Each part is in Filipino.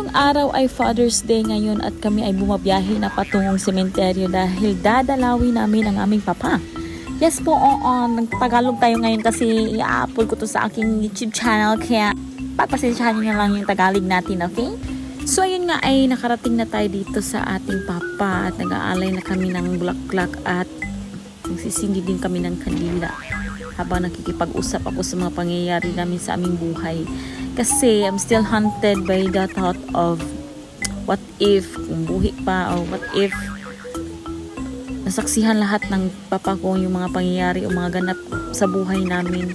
Ngayong araw ay Father's Day ngayon at kami ay bumabiyahe na patungong sementeryo dahil dadalawin namin ang aming papa. Yes po, oo, nagtagalog tayo ngayon kasi i-upload ko to sa aking YouTube channel kaya pagpasensyahan nyo lang yung Tagalog natin, okay? So ayun nga ay nakarating na tayo dito sa ating papa at nag-aalay na kami ng bulaklak at nagsisindi din kami ng kandila habang nakikipag-usap ako sa mga pangyayari namin sa aming buhay. Kasi I'm still haunted by the thought of what if kung buhi pa o what if nasaksihan lahat ng papa ko yung mga pangyayari o mga ganap sa buhay namin,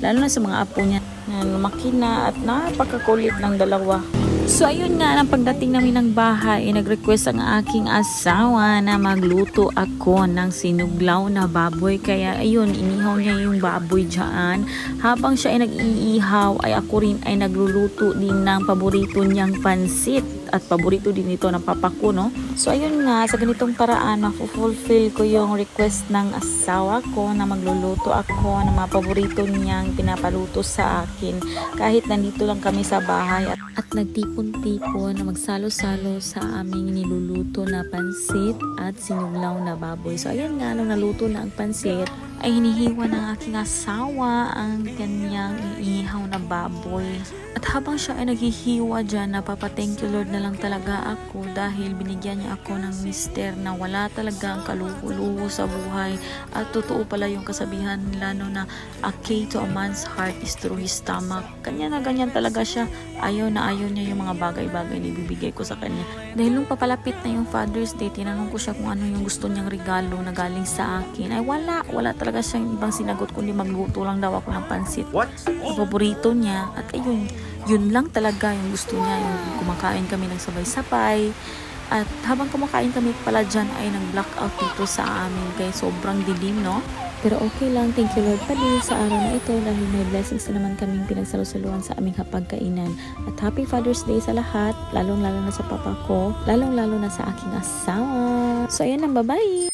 lalo na sa mga apo niya na lumaki na at napakakulit ng dalawa. So ayun nga, nang pagdating namin ng bahay, nag-request ang aking asawa na magluto ako ng sinuglaw na baboy. Kaya ayun, inihaw niya yung baboy dyan. Habang siya ay nag-iihaw, ay ako rin ay nagluluto din ng paborito niyang pansit. At paborito din ito ng papa ko, no? So ayun nga, sa ganitong paraan, mafulfill ko yung request ng asawa ko na magluluto ako ng mga paborito niyang pinapaluto sa akin. Kahit nandito lang kami sa bahay at nagtipon-tipon na magsalo-salo sa aming niluluto na pansit at sinuglaw na baboy. So ayun nga, nung naluto na ang pansit, ay hinihiwa ng aking asawa ang kanyang iihaw na baboy. At habang siya ay naghihiwa dyan, napapa-thank you Lord na lang talaga ako dahil binigyan niya ako ng mister na wala talaga ang kaluho-luho sa buhay. At totoo pala yung kasabihan nila no, na a key to a man's heart is through his stomach. Kanya na ganyan talaga siya. Ayaw na ayaw niya yung mga bagay-bagay na ibibigay ko sa kanya. Dahil nung papalapit na yung Father's Day, tinanong ko siya kung ano yung gusto niyang regalo na galing sa akin. Ay wala talaga siyang ibang sinagot kundi magluto lang daw ako ng pansit. What? Ang paborito niya. At ayun, yun lang talaga yung gusto niya. Yung kumakain kami ng sabay-sabay. At habang kumakain kami pala dyan ay nag-blackout dito sa amin kaya sobrang dilim, no? Pero okay lang, thank you Lord pa din sa araw na ito dahil may blessings na naman kaming pinagsalusaluan sa aming hapagkainan. At happy Father's Day sa lahat, lalong-lalo na sa papa ko, lalong-lalo na sa aking asawa. So ayan lang, bye-bye!